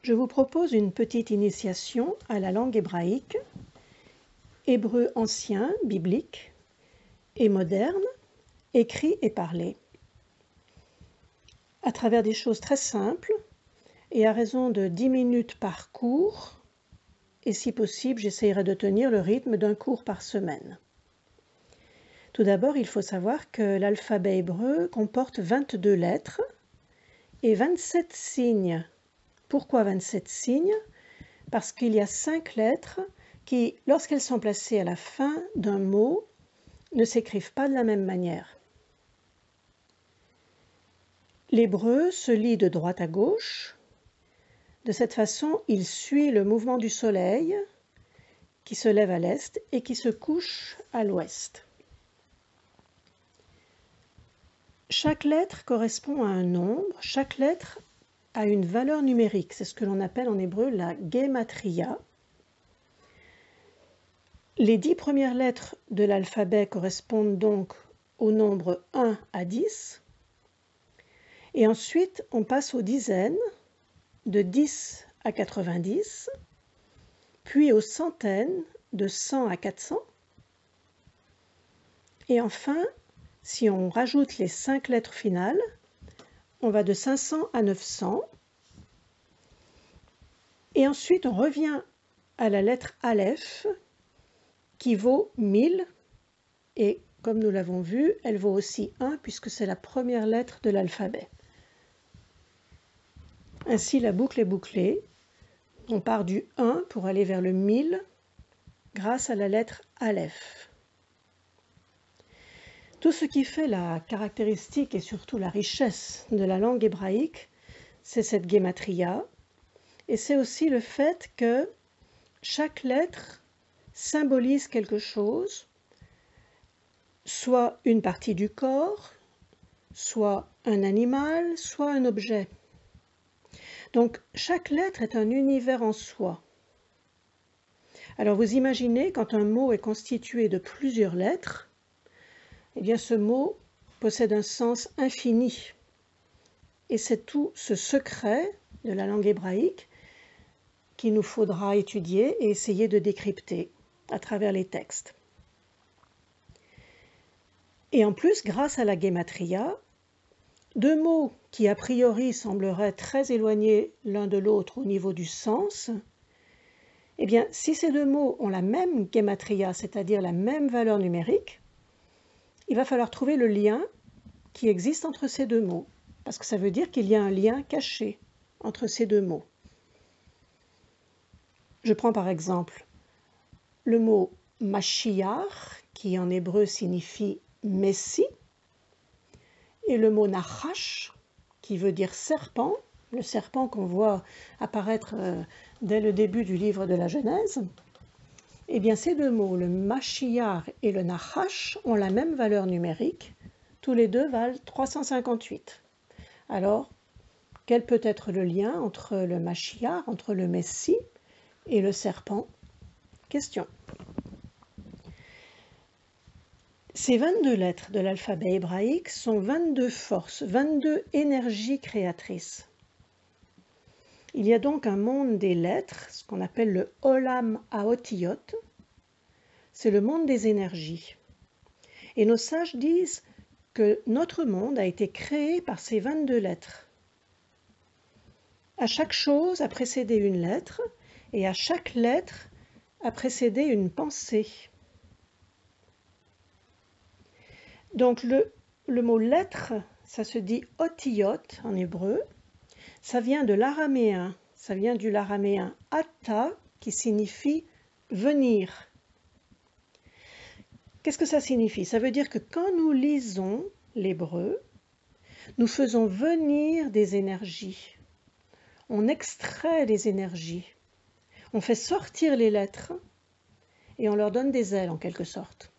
Je vous propose une petite initiation à la langue hébraïque, hébreu ancien, biblique, et moderne, écrit et parlé. À travers des choses très simples et à raison de 10 minutes par cours, et si possible, j'essaierai de tenir le rythme d'un cours par semaine. Tout d'abord, il faut savoir que l'alphabet hébreu comporte 22 lettres et 27 signes. Pourquoi 27 signes? Parce qu'il y a 5 lettres qui, lorsqu'elles sont placées à la fin d'un mot, ne s'écrivent pas de la même manière. L'hébreu se lit de droite à gauche. De cette façon, il suit le mouvement du soleil qui se lève à l'est et qui se couche à l'ouest. Chaque lettre correspond à un nombre, chaque lettre a une valeur numérique, c'est ce que l'on appelle en hébreu la gematria. Les 10 premières lettres de l'alphabet correspondent donc au nombre 1 à 10, et ensuite on passe aux dizaines, de 10 à 90, puis aux centaines, de 100 à 400, et enfin, si on rajoute les 5 lettres finales, on va de 500 à 900, et ensuite on revient à la lettre Aleph, qui vaut 1000, et comme nous l'avons vu, elle vaut aussi 1 puisque c'est la première lettre de l'alphabet. Ainsi la boucle est bouclée, on part du 1 pour aller vers le 1000 grâce à la lettre Aleph. Tout ce qui fait la caractéristique et surtout la richesse de la langue hébraïque, c'est cette gematria, et c'est aussi le fait que chaque lettre symbolise quelque chose, soit une partie du corps, soit un animal, soit un objet. Donc chaque lettre est un univers en soi. Alors vous imaginez, quand un mot est constitué de plusieurs lettres, eh bien ce mot possède un sens infini. Et c'est tout ce secret de la langue hébraïque qu'il nous faudra étudier et essayer de décrypter à travers les textes. Et en plus, grâce à la gematria, deux mots qui a priori sembleraient très éloignés l'un de l'autre au niveau du sens, eh bien, si ces deux mots ont la même gematria, c'est-à-dire la même valeur numérique, il va falloir trouver le lien qui existe entre ces deux mots, parce que ça veut dire qu'il y a un lien caché entre ces deux mots. Je prends par exemple le mot Mashiach, qui en hébreu signifie Messie, et le mot Nachash, qui veut dire serpent, le serpent qu'on voit apparaître dès le début du livre de la Genèse. Eh bien, ces deux mots, le Mashiach et le Nachash, ont la même valeur numérique. Tous les deux valent 358. Alors, quel peut être le lien entre le Mashiach, entre le Messie et le serpent? Question. Ces 22 lettres de l'alphabet hébraïque sont 22 forces, 22 énergies créatrices. Il y a donc un monde des lettres, ce qu'on appelle le Olam HaOtiyot, c'est le monde des énergies. Et nos sages disent que notre monde a été créé par ces 22 lettres. À chaque chose a précédé une lettre, et à chaque lettre a précédé une pensée. Donc le mot lettre, ça se dit otiyot en hébreu, ça vient de l'araméen, ça vient du l'araméen ata qui signifie venir. Qu'est-ce que ça signifie? Ça veut dire que quand nous lisons l'hébreu, nous faisons venir des énergies, on extrait les énergies, on fait sortir les lettres et on leur donne des ailes en quelque sorte.